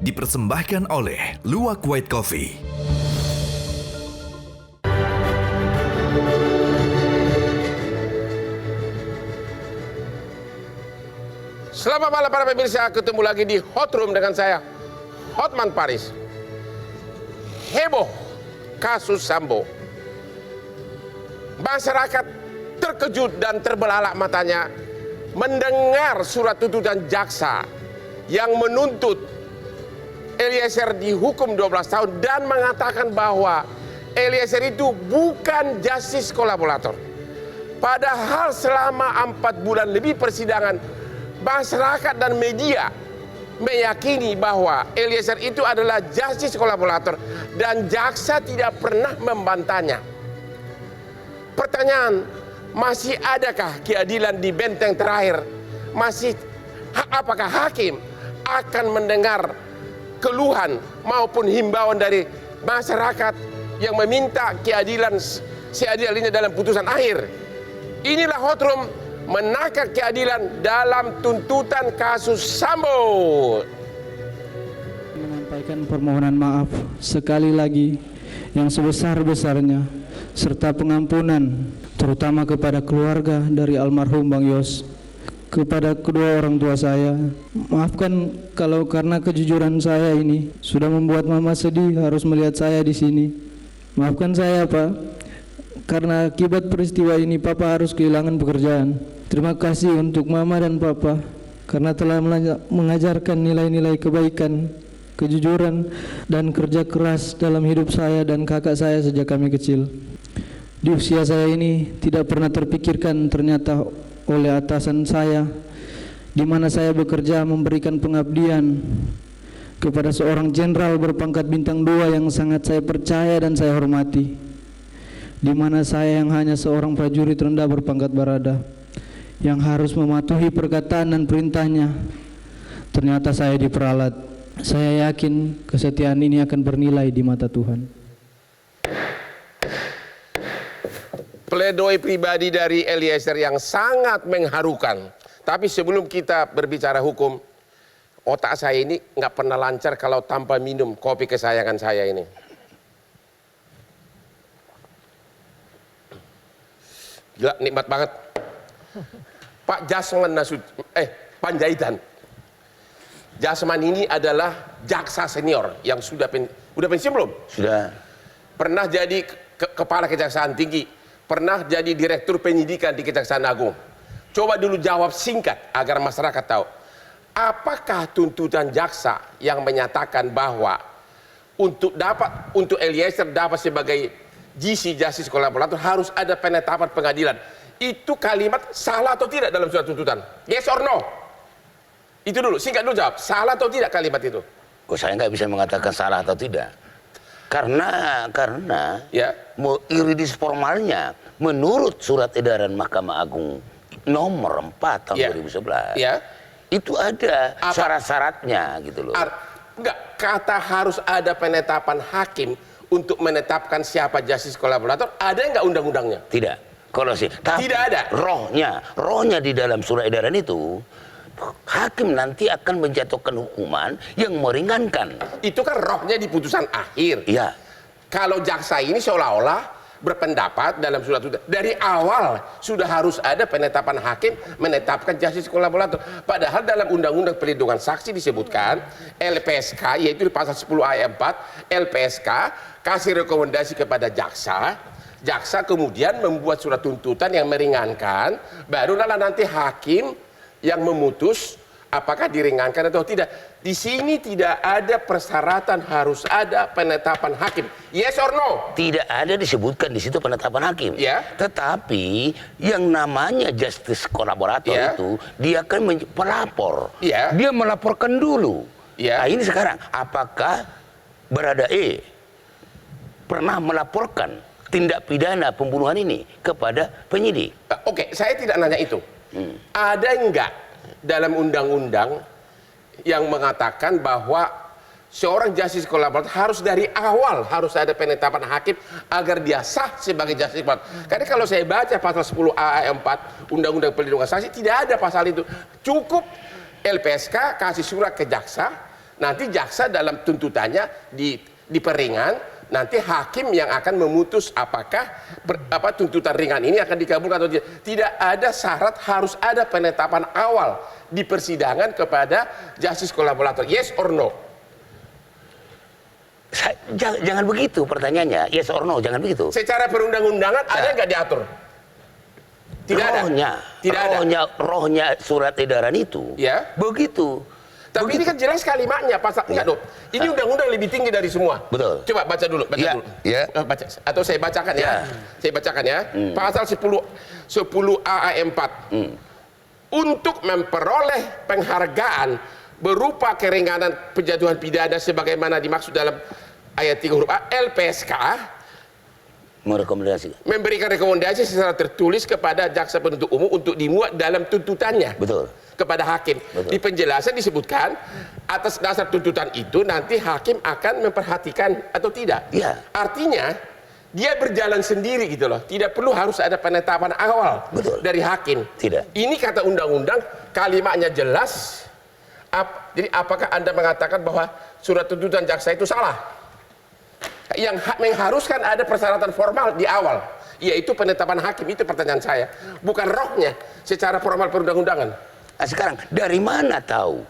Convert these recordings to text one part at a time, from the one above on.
dipersembahkan oleh Luwak White Coffee. Selamat malam para pemirsa, ketemu lagi di Hot Room dengan saya, Hotman Paris. Heboh kasus Sambo. Masyarakat terkejut dan terbelalak matanya mendengar surat tuntutan jaksa yang menuntut Eliezer dihukum 12 tahun dan mengatakan bahwa Eliezer itu bukan justice kolaborator. Padahal selama 4 bulan lebih persidangan, masyarakat dan media meyakini bahwa Eliezer itu adalah justice kolaborator dan jaksa tidak pernah membantahnya. Pertanyaan, masih adakah keadilan di benteng terakhir? Apakah hakim akan mendengar keluhan maupun himbauan dari masyarakat yang meminta keadilan seadil-adilnya dalam putusan akhir? Inilah Hot Room menakar keadilan dalam tuntutan kasus Sambo. Menyampaikan permohonan maaf sekali lagi yang sebesar-besarnya serta pengampunan terutama kepada keluarga dari almarhum Bang Yos, kepada kedua orang tua saya. Maafkan kalau karena kejujuran saya ini sudah membuat Mama sedih harus melihat saya di sini. Maafkan saya, Pak. Karena akibat peristiwa ini Papa harus kehilangan pekerjaan. Terima kasih untuk Mama dan Papa karena telah mengajarkan nilai-nilai kebaikan, kejujuran, dan kerja keras dalam hidup saya dan kakak saya sejak kami kecil. Di usia saya ini tidak pernah terpikirkan ternyata oleh atasan saya di mana saya bekerja memberikan pengabdian kepada seorang jenderal berpangkat bintang 2 yang sangat saya percaya dan saya hormati, di mana saya yang hanya seorang prajurit rendah berpangkat barada yang harus mematuhi perkataan dan perintahnya. Ternyata saya diperalat. Saya yakin kesetiaan ini akan bernilai di mata Tuhan. Pledoi pribadi dari Eliezer yang sangat mengharukan. Tapi sebelum kita berbicara hukum, otak saya ini nggak pernah lancar kalau tanpa minum kopi kesayangan saya ini. Gila, nikmat banget. Pak Jasman Panjaitan. Jasman ini adalah jaksa senior yang sudah pensiun belum? Sudah. Pernah jadi kepala Kejaksaan Tinggi, pernah jadi direktur penyidikan di Kejaksaan Agung. Coba dulu jawab singkat agar masyarakat tahu. Apakah tuntutan jaksa yang menyatakan bahwa untuk Eliezer dapat sebagai GC justice kolaborator harus ada penetapan pengadilan? Itu kalimat salah atau tidak dalam surat tuntutan? Yes or no? Itu dulu, singkat dulu jawab. Salah atau tidak kalimat itu? Kok saya nggak bisa mengatakan salah atau tidak? Karena ya, yuridis formalnya menurut surat edaran Mahkamah Agung nomor 4 tahun ya, 2011 ya, itu ada syarat-syaratnya gitu loh. Enggak, kata harus ada penetapan hakim untuk menetapkan siapa justice kolaborator, ada nggak undang-undangnya? Tidak. Kalau sih, tapi tidak ada. Rohnya di dalam surat edaran itu, hakim nanti akan menjatuhkan hukuman yang meringankan. Itu kan rohnya di putusan akhir. Iya. Kalau jaksa ini seolah-olah berpendapat dalam surat tuntutan dari awal sudah harus ada penetapan hakim menetapkan justice kolaborator. Padahal dalam Undang-Undang Perlindungan Saksi disebutkan LPSK, yaitu di pasal 10 ayat 4, LPSK kasih rekomendasi kepada jaksa. Jaksa kemudian membuat surat tuntutan yang meringankan, barulah nanti hakim yang memutus apakah diringankan atau tidak. Di sini tidak ada persyaratan harus ada penetapan hakim. Yes or no? Tidak ada disebutkan di situ penetapan hakim. Ya. Tetapi yang namanya justice kolaborator Ya. itu dia kan pelapor. Ya. Dia melaporkan dulu. Ya. Nah ini sekarang apakah Barada E pernah melaporkan tindak pidana pembunuhan ini kepada penyidik? Oke, saya tidak nanya itu. Ada enggak dalam undang-undang yang mengatakan bahwa seorang justice kolaborator harus dari awal harus ada penetapan hakim agar dia sah sebagai justice kolaborator? Karena kalau saya baca pasal 10A ayat 4 Undang-Undang Perlindungan Saksi tidak ada pasal itu. Cukup LPSK kasih surat ke jaksa, nanti jaksa dalam tuntutannya di peringan, nanti hakim yang akan memutus apakah tuntutan ringan ini akan dikabulkan atau tidak. Tidak ada syarat harus ada penetapan awal di persidangan kepada justice kolaborator, yes or no. Jangan begitu pertanyaannya, yes or no, jangan begitu. Secara perundang-undangan ada nggak diatur? Tidak ada. Rohnya surat edaran itu. Ya. Begitu. Tapi ini kan jelas kalimatnya pasal enggak dong. Ini undang-undang lebih tinggi dari semua. Betul. Coba baca dulu. Ya. Baca. Atau saya bacakan ya. Saya bacakan ya. Pasal 10 AA 4. Untuk memperoleh penghargaan berupa keringanan penjatuhan pidana sebagaimana dimaksud dalam ayat 3 huruf A, LPSK memberikan rekomendasi secara tertulis kepada jaksa penuntut umum untuk dimuat dalam tuntutannya. Betul. Kepada hakim. Betul. Di penjelasan disebutkan atas dasar tuntutan itu nanti hakim akan memperhatikan atau tidak. Ya. Artinya dia berjalan sendiri gitu loh. Tidak perlu harus ada penetapan awal. Betul. Dari hakim. Tidak. Ini kata undang-undang kalimatnya jelas. Jadi apakah Anda mengatakan bahwa surat tuntutan jaksa itu salah? Yang mengharuskan ada persyaratan formal di awal, yaitu penetapan hakim. Itu pertanyaan saya, bukan rohnya secara formal perundang-undangan. Nah, sekarang dari mana tahu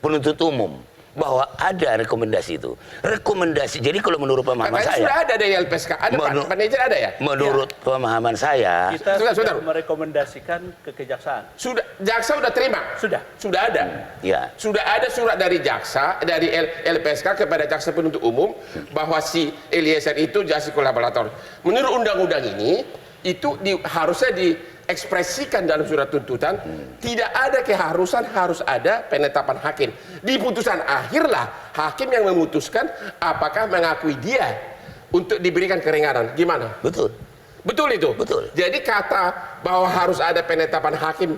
penuntut umum bahwa ada rekomendasi itu? Rekomendasi. Jadi kalau menurut pemahaman katanya saya sudah ada dari LPSK. Ada Pak Manajer ada ya? Menurut pemahaman saya, kita sudah merekomendasikan ke kejaksaan. Sudah, jaksa sudah terima. Sudah ada. Ya. Sudah ada surat dari jaksa, dari LPSK kepada jaksa penuntut umum bahwa si Eliezer itu justice kolaborator. Menurut undang-undang ini itu harusnya diekspresikan dalam surat tuntutan. Tidak ada keharusan harus ada penetapan hakim. Di putusan akhirlah hakim yang memutuskan apakah mengakui dia untuk diberikan keringanan. Gimana? betul. Betul itu? Betul. Jadi kata bahwa harus ada penetapan hakim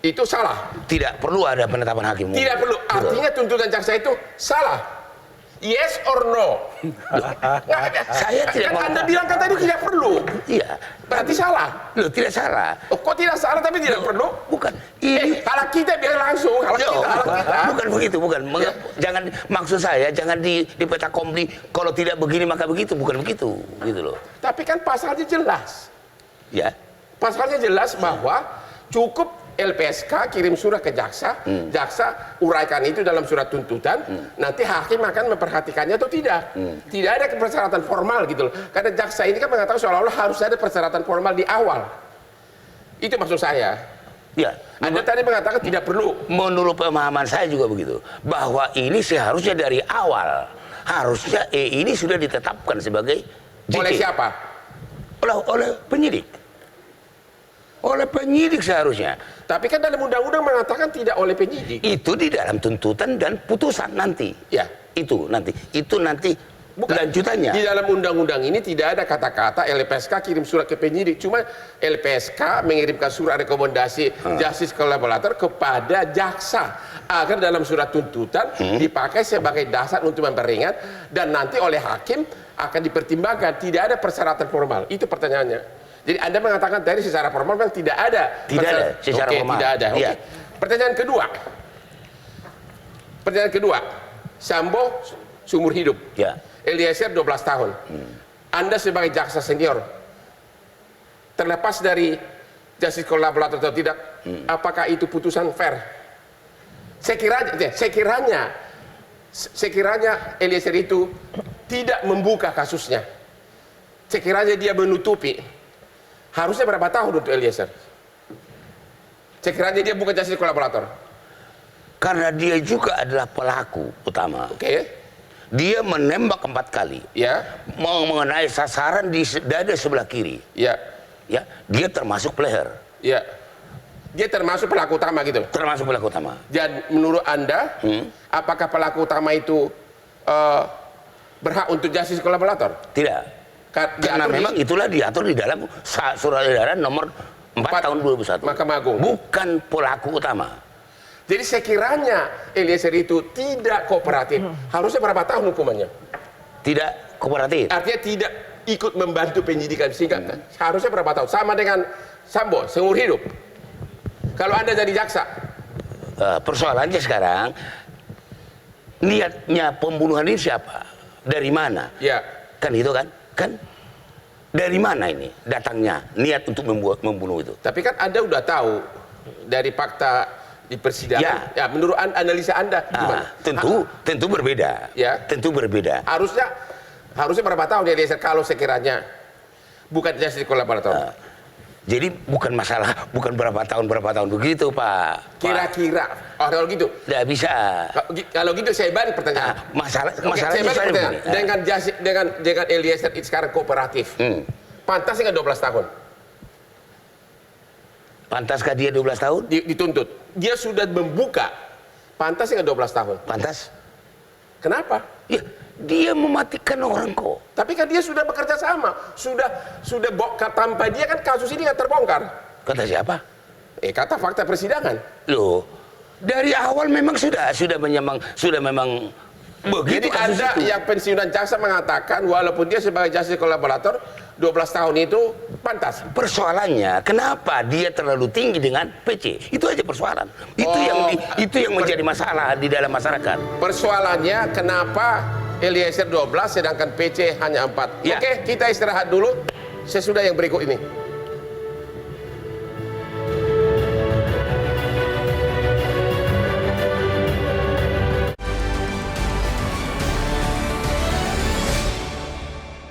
itu salah. Tidak perlu ada penetapan hakim. Tidak perlu. Artinya tuntutan jaksa itu salah. Yes or no? Saya tidak kan Anda bilang kan tadi tidak perlu. Iya. Berarti salah. Loh, tidak salah. Oh, kok tidak salah tapi tidak perlu? Bukan. Ini kalau kita biar langsung. Kalau kita. Bukan begitu, bukan. Jangan, maksud saya jangan di peta kompli kalau tidak begini maka begitu, bukan begitu, gitu loh. Tapi kan pasalnya jelas. Ya. Pasalnya jelas bahwa cukup LPSK kirim surat ke jaksa, jaksa uraikan itu dalam surat tuntutan, nanti hakim akan memperhatikannya atau tidak. Tidak ada persyaratan formal gitu loh. Karena jaksa ini kan mengatakan seolah-olah harus ada persyaratan formal di awal. Itu maksud saya. Ya. Anda tadi mengatakan tidak perlu. Menurut pemahaman saya juga begitu. Bahwa ini seharusnya dari awal. Harusnya ini sudah ditetapkan sebagai JK. Oleh siapa? Oleh penyidik. Oleh penyidik seharusnya. Tapi kan dalam undang-undang mengatakan tidak oleh penyidik. Itu di dalam tuntutan dan putusan nanti. Ya. Itu nanti Bukan. lanjutannya. Di dalam undang-undang ini tidak ada kata-kata LPSK kirim surat ke penyidik. Cuma LPSK mengirimkan surat rekomendasi justice kolaborator kepada jaksa agar dalam surat tuntutan dipakai sebagai dasar untuk memperingat dan nanti oleh hakim akan dipertimbangkan. Tidak ada persyaratan formal. Itu pertanyaannya. Jadi Anda mengatakan tadi secara formal memang tidak ada. Tidak ada secara formal. Tidak ada. Iya. Pertanyaan kedua. Sambo seumur hidup. Ya. Eliezer 12 tahun. Anda sebagai jaksa senior, terlepas dari justice kolaborator atau tidak, apakah itu putusan fair? Sekiranya Eliezer itu tidak membuka kasusnya, sekiranya dia menutupi, harusnya berapa tahun untuk Eliezer? Sekiranya dia bukan justice kolaborator. Karena dia juga adalah pelaku utama. Oke. Dia menembak 4 kali. Ya. Mengenai sasaran di dada sebelah kiri. Ya. Ya, dia termasuk player. Ya. Dia termasuk pelaku utama gitu. Termasuk pelaku utama. Dan menurut Anda, apakah pelaku utama itu berhak untuk justice kolaborator? Tidak. Karena memang itulah diatur di dalam surat edaran nomor 4 tahun 2001. Mahkamah Agung. Bukan pelaku utama. Jadi sekiranya Eliezer itu tidak kooperatif, harusnya berapa tahun hukumannya? Tidak kooperatif. Artinya tidak ikut membantu penyidikan sehingga harusnya berapa tahun? Sama dengan Sambo, seumur hidup. Kalau Anda jadi jaksa. Persoalannya sekarang, niatnya pembunuhan ini siapa? Dari mana? Ya. Kan itu kan? Kan dari mana ini datangnya niat untuk membunuh itu? Tapi kan Anda udah tahu dari fakta di persidangan. Ya, menurut analisa Anda gimana? Tentu berbeda. Ya. Tentu berbeda. Harusnya berapa tahun Eliezer kalau sekiranya bukan justice kolaborator? Jadi bukan berapa tahun begitu, Pak. Kira-kira. Oh, kalau gitu. Tidak bisa. Kalau gitu saya balik pertanyaan. Masalahnya saya balik pertanyaan. Dengan Eliezer sekarang kooperatif. Pantas nggak 12 tahun? Pantaskah dia 12 tahun? Dituntut. Dia sudah membuka. Pantas nggak 12 tahun? Pantas. Kenapa? Ya, dia mematikan orang kok. Tapi kan dia sudah bekerja sama. Sudah tanpa dia kan kasus ini nggak terbongkar. Kata siapa? Kata fakta persidangan. Loh, dari awal memang sudah memang begitu. Jadi kasus ada itu. yang pensiunan jaksa mengatakan walaupun dia sebagai justice kolaborator 12 tahun itu pantas. Persoalannya kenapa dia terlalu tinggi dengan PC? Itu aja persoalan. Itu yang menjadi masalah di dalam masyarakat. Persoalannya kenapa Eliezer 12 sedangkan PC hanya 4. Ya. Oke, kita istirahat dulu. Sesudah yang berikut ini.